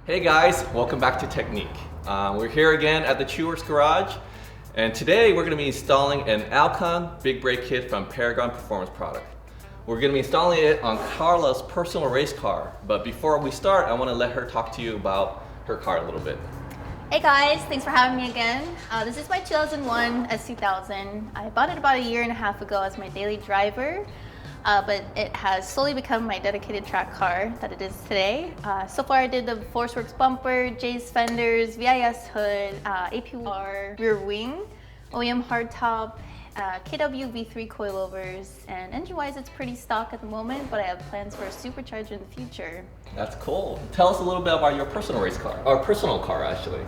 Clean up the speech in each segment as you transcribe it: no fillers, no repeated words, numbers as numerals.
Hey guys, welcome back to Technik. We're here again at the Chewerks garage, and today we're going to be installing an Alcon big brake kit from Paragon Performance product. We're going to be installing it on Karla's personal race car, but before we start, I want to let her talk to you about her car a little bit. Hey guys, thanks for having me again. This is my 2001 S2000. I bought it about a year and a half ago as my daily driver, but it has slowly become my dedicated track car that it is today. So far I did the ForceWorks bumper, J's fenders, VIS hood, APR rear wing, OEM hardtop, KW V3 coilovers, and engine-wise it's pretty stock at the moment, but I have plans for a supercharger in the future. That's cool. Tell us a little bit about your personal race car, or personal car actually.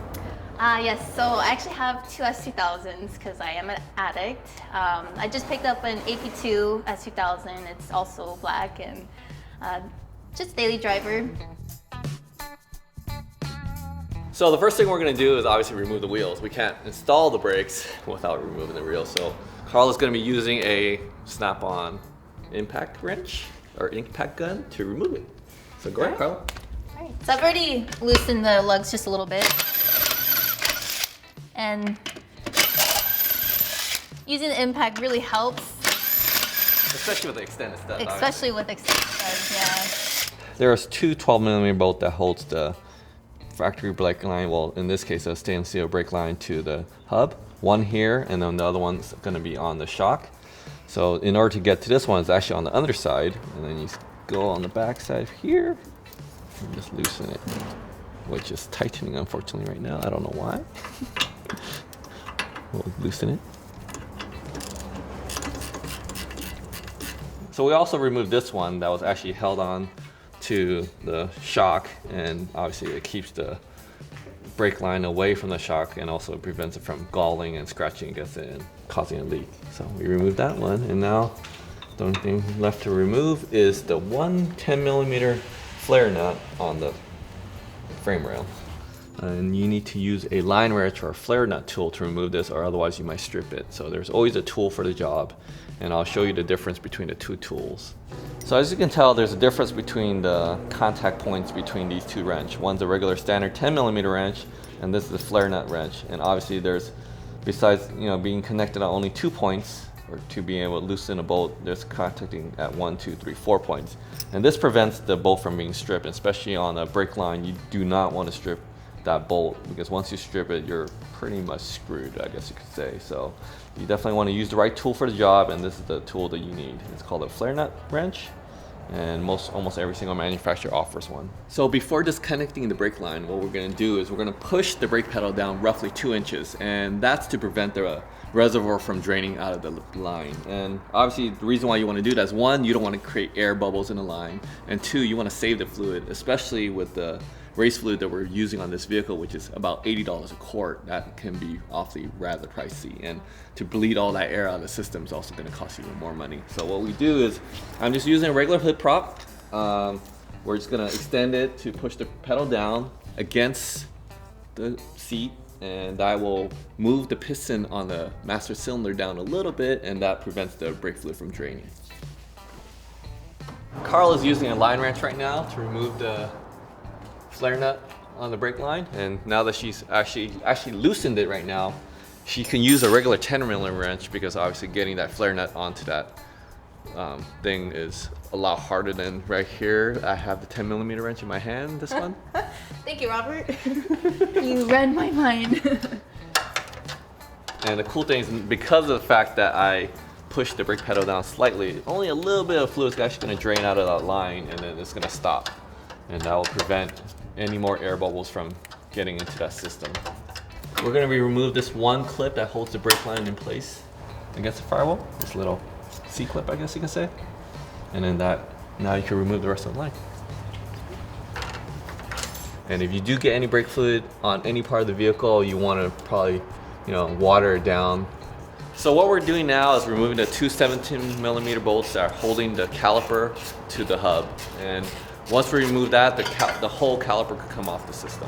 Yes, so I actually have two S2000s because I am an addict. I just picked up an AP2 S2000. It's also black and just daily driver. So the first thing we're going to do is obviously remove the wheels. We can't install the brakes without removing the wheels. So Karla's going to be using a snap-on impact wrench or impact gun to remove it. So go ahead, Karla. All right, so I've already loosened the lugs just a little bit. And using the impact really helps. Especially with the extended stud. Especially with extended studs, yeah. There's two 12mm bolt that holds the factory brake line, well in this case a stainless steel brake line, to the hub. One here, and then the other one's going to be on the shock. So in order to get to this one, it's actually on the underside, and then you go on the back side here and just loosen it, which is tightening unfortunately right now. I don't know why. We'll loosen it. So we also removed this one that was actually held on to the shock, and obviously it keeps the brake line away from the shock and also prevents it from galling and scratching against it and causing a leak. So we removed that one, and now the only thing left to remove is the one 10mm flare nut on the frame rail. And you need to use a line wrench or a flare nut tool to remove this, or otherwise you might strip it. So there's always a tool for the job, and I'll show you the difference between the two tools. So as you can tell, there's a difference between the contact points between these two wrenches. One's a regular standard 10mm wrench, and this is a flare nut wrench. And obviously there's, besides being connected on only 2 points, or to being able to loosen a bolt, there's contacting at 1, 2, 3, 4 points. And this prevents the bolt from being stripped, especially on a brake line. You do not want to strip that bolt, because once you strip it, you're pretty much screwed, I guess you could say. So you definitely want to use the right tool for the job, and this is the tool that you need. It's called a flare nut wrench, and almost every single manufacturer offers one. So before disconnecting the brake line, what we're going to do is we're going to push the brake pedal down roughly 2 inches, and that's to prevent the reservoir from draining out of the line. And obviously the reason why you want to do that is, one, you don't want to create air bubbles in the line, and two, you want to save the fluid, especially with the race fluid that we're using on this vehicle, which is about $80 a quart. That can be awfully rather pricey, and to bleed all that air out of the system is also going to cost you even more money. So what we do is, I'm just using a regular hood prop. We're just going to extend it to push the pedal down against the seat, and I will move the piston on the master cylinder down a little bit, and that prevents the brake fluid from draining. Karla is using a line wrench right now to remove the flare nut on the brake line, and now that she's actually loosened it right now, she can use a regular 10mm wrench, because obviously getting that flare nut onto that thing is a lot harder than right here. I have the 10mm wrench in my hand, this one. Thank you, Robert. You read my mind. And the cool thing is, because of the fact that I pushed the brake pedal down slightly, only a little bit of fluid is actually going to drain out of that line, and then it's going to stop, and that will prevent any more air bubbles from getting into that system. We're going to remove this one clip that holds the brake line in place against the firewall, this little C-clip, I guess you can say, and then now you can remove the rest of the line. And if you do get any brake fluid on any part of the vehicle, you want to probably water it down. So what we're doing now is removing the two 17mm bolts that are holding the caliper to the hub, and once we remove that, the whole caliper could come off the system.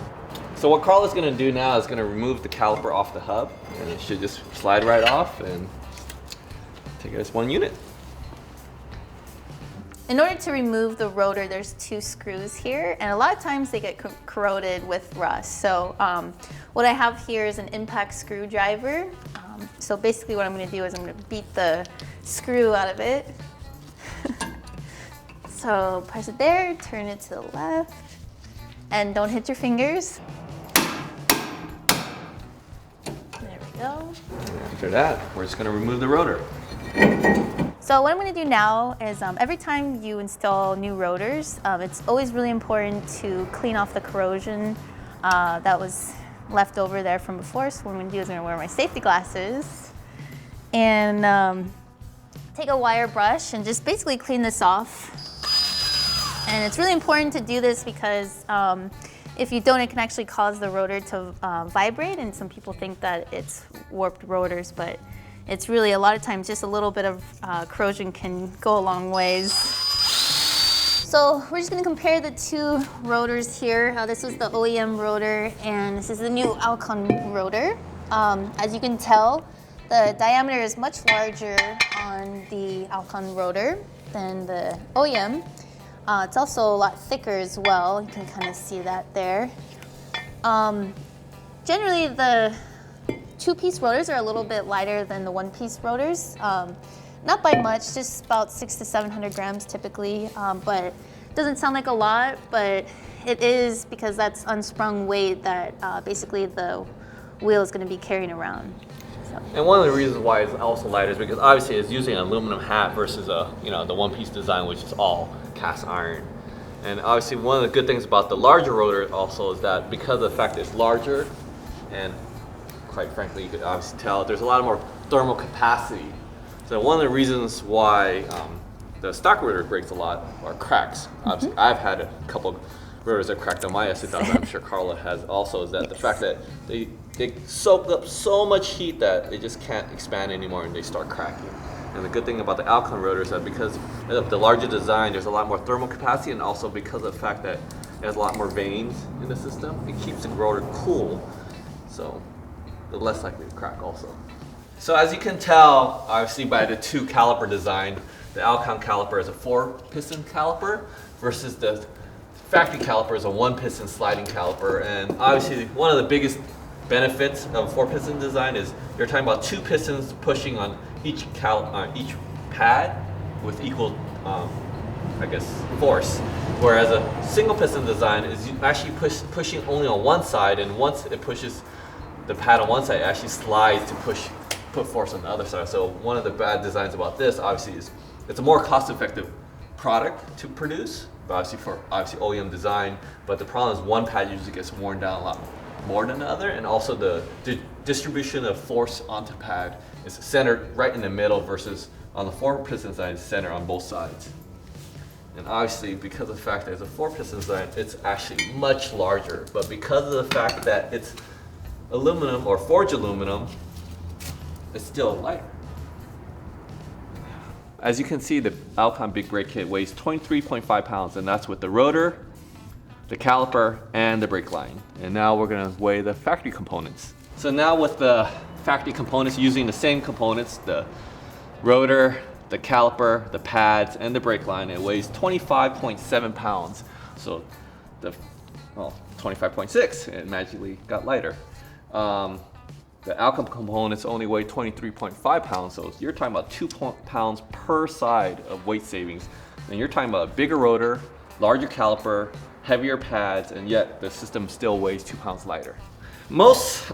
So what Karla's going to do now is going to remove the caliper off the hub, and it should just slide right off and take it as one unit. in order to remove the rotor, there's 2 screws here, and a lot of times they get corroded with rust. So what I have here is an impact screwdriver. So basically what I'm going to do is I'm going to beat the screw out of it. So press it there, turn it to the left, and don't hit your fingers. There we go. After that, we're just going to remove the rotor. So what I'm going to do now is every time you install new rotors, it's always really important to clean off the corrosion that was left over there from before. So what I'm going to do is I'm going to wear my safety glasses and take a wire brush and just basically clean this off. And it's really important to do this because if you don't, it can actually cause the rotor to vibrate, and some people think that it's warped rotors, but it's really a lot of times just a little bit of corrosion can go a long ways. So we're just going to compare the 2 rotors here. This is the OEM rotor and this is the new Alcon rotor. As you can tell, the diameter is much larger on the Alcon rotor than the OEM. It's also a lot thicker as well. You can kind of see that there. Generally, the 2-piece rotors are a little bit lighter than the 1-piece rotors. Not by much, just about 600 to 700 grams typically, but it doesn't sound like a lot, but it is because that's unsprung weight that basically the wheel is going to be carrying around. So. And one of the reasons why it's also lighter is because obviously it's using an aluminum hat versus the 1-piece design, which is all cast iron. And obviously one of the good things about the larger rotor also is that because of the fact that it's larger, and quite frankly you could obviously tell there's a lot more thermal capacity. So one of the reasons why the stock rotor breaks a lot or cracks, obviously I've had a couple of rotors that cracked on my S2000, I'm sure Karla has also, is that the fact that they soak up so much heat that they just can't expand anymore and they start cracking. And the good thing about the Alcon rotor is that because of the larger design, there's a lot more thermal capacity, and also because of the fact that it has a lot more vanes in the system, it keeps the rotor cool, so they're less likely to crack also. So as you can tell, obviously by the 2 caliper design, the Alcon caliper is a 4-piston caliper versus the factory caliper is a 1-piston sliding caliper. And obviously one of the biggest benefits of a 4-piston design is you're talking about 2 pistons pushing on each pad with equal, I guess, force. Whereas a single piston design is actually pushing only on one side, and once it pushes the pad on one side, it actually slides to put force on the other side. So one of the bad designs about this, obviously, is it's a more cost-effective product to produce, but obviously OEM design. But the problem is one pad usually gets worn down a lot more than the other, and also the distribution of force onto pad is centered right in the middle versus on the 4-piston side, it's centered on both sides. And obviously, because of the fact that it's a 4-piston design, it's actually much larger. But because of the fact that it's aluminum or forged aluminum, it's still lighter. As you can see, the Alcon Big Brake Kit weighs 23.5 pounds, and that's with the rotor, the caliper, and the brake line. And now we're gonna weigh the factory components. So now with the factory components, using the same components, the rotor, the caliper, the pads, and the brake line, it weighs 25.7 pounds. So 25.6, it magically got lighter. The Alcon components only weigh 23.5 pounds, so you're talking about 2 pounds per side of weight savings. And you're talking about a bigger rotor, larger caliper, heavier pads, and yet the system still weighs 2 pounds lighter. Most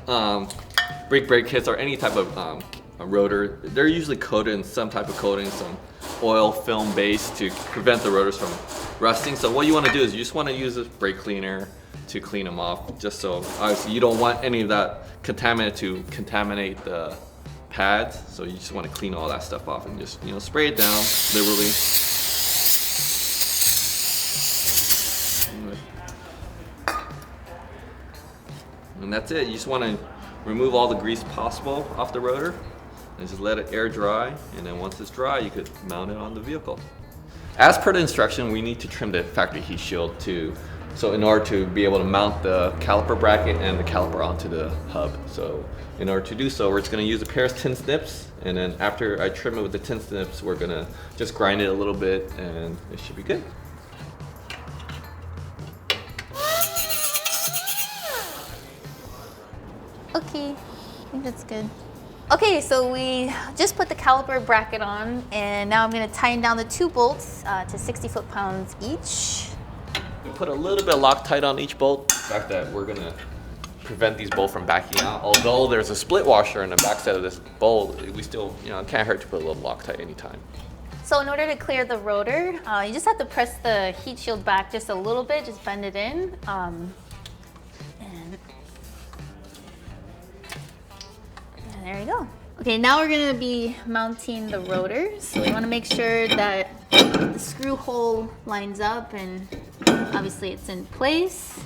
brake kits or any type of a rotor, they're usually coated in some type of coating, some oil film base to prevent the rotors from rusting. So what you want to do is you just want to use a brake cleaner to clean them off, just so obviously you don't want any of that contaminant to contaminate the pads. So you just want to clean all that stuff off and just spray it down liberally. And that's it. You just want to remove all the grease possible off the rotor and just let it air dry. And then once it's dry, you could mount it on the vehicle. As per the instruction, we need to trim the factory heat shield to So in order to be able to mount the caliper bracket and the caliper onto the hub. So in order to do so, we're just gonna use a pair of tin snips, and then after I trim it with the tin snips, we're gonna just grind it a little bit and it should be good. Okay, I think that's good. Okay, so we just put the caliper bracket on, and now I'm gonna tighten down the 2 bolts to 60 foot-pounds each. We put a little bit of Loctite on each bolt. The fact that we're gonna prevent these bolts from backing out. Although there's a split washer in the backside of this bolt, we still, it can't hurt to put a little Loctite anytime. So in order to clear the rotor, you just have to press the heat shield back just a little bit, just bend it in. And there you go. Okay, now we're gonna be mounting the rotors. So we wanna make sure that the screw hole lines up and obviously it's in place.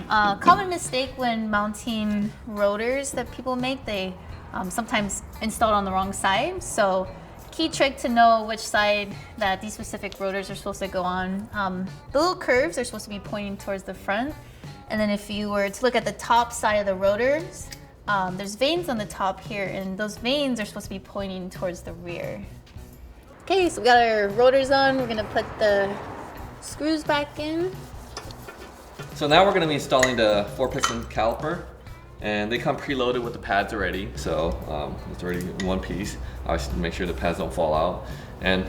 Common mistake when mounting rotors that people make, they sometimes install it on the wrong side. So key trick to know which side that these specific rotors are supposed to go on. The little curves are supposed to be pointing towards the front. And then if you were to look at the top side of the rotors, there's vanes on the top here, and those vanes are supposed to be pointing towards the rear. Okay, so we got our rotors on. We're gonna put the screws back in. So now we're gonna be installing the 4-piston caliper, and they come preloaded with the pads already. So it's already in one piece. Obviously, make sure the pads don't fall out, and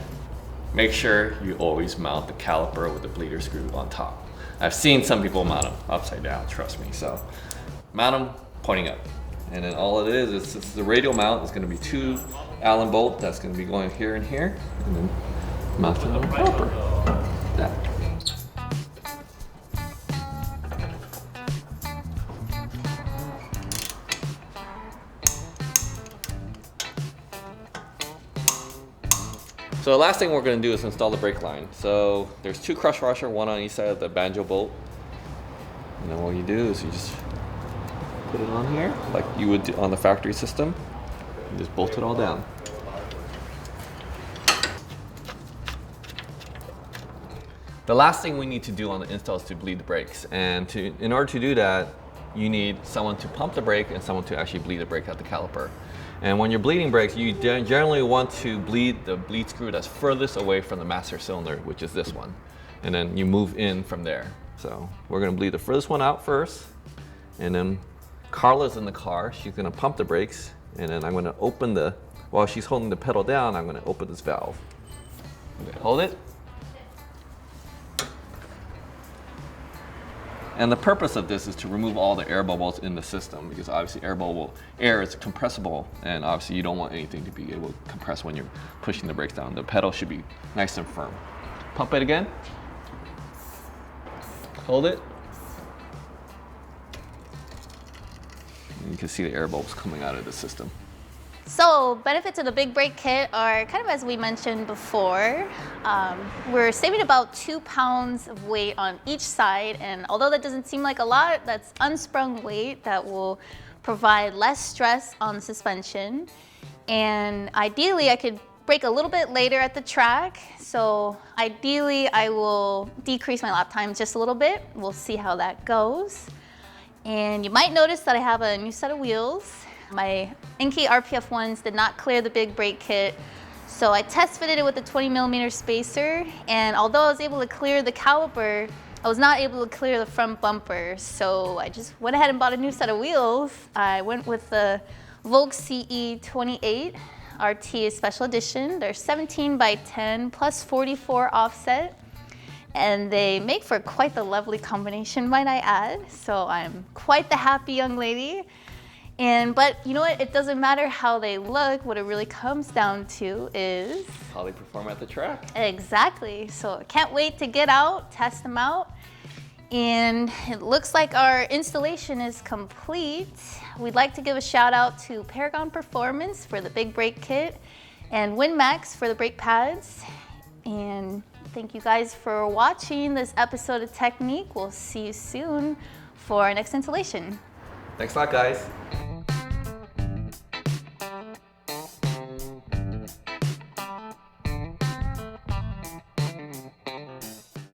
make sure you always mount the caliper with the bleeder screw on top. I've seen some people mount them upside down, trust me. So mount them pointing up. And then all it is it's the radial mount. It's going to be 2 Allen bolts that's going to be going here and here, and then mounted on the caliper. That. So the last thing we're going to do is install the brake line. So there's 2 crush washer, one on each side of the banjo bolt. And then what you do is you just put it on here like you would do on the factory system. You just bolt it all down. The last thing we need to do on the install is to bleed the brakes. And in order to do that, you need someone to pump the brake and someone to actually bleed the brake at the caliper. And when you're bleeding brakes, you generally want to bleed the bleed screw that's furthest away from the master cylinder, which is this one. And then you move in from there. So we're gonna bleed the furthest one out first, and then Karla's in the car. She's gonna pump the brakes, and then I'm gonna open while she's holding the pedal down, I'm gonna open this valve. Okay, hold it. And the purpose of this is to remove all the air bubbles in the system, because obviously air is compressible, and obviously you don't want anything to be able to compress when you're pushing the brakes down. The pedal should be nice and firm. Pump it again. Hold it. And you can see the air bubbles coming out of the system. So benefits of the big brake kit are kind of as we mentioned before. We're saving about 2 pounds of weight on each side, and although that doesn't seem like a lot, that's unsprung weight that will provide less stress on the suspension. And ideally I could brake a little bit later at the track, so ideally I will decrease my lap time just a little bit. We'll see how that goes. And you might notice that I have a new set of wheels. My NK RPF ones did not clear the big brake kit, so I test fitted it with a 20mm spacer, and although I was able to clear the caliper, I was not able to clear the front bumper, so I just went ahead and bought a new set of wheels. I went with the Volk CE 28 RT Special Edition. They're 17x10 plus 44 offset, and they make for quite the lovely combination, might I add, so I'm quite the happy young lady. But you know what, it doesn't matter how they look. What it really comes down to is how they perform at the track. Exactly. So I can't wait to get out, test them out. And it looks like our installation is complete. We'd like to give a shout out to Paragon Performance for the big brake kit and WinMax for the brake pads. And thank you guys for watching this episode of Technik. We'll see you soon for our next installation. Thanks a lot, guys.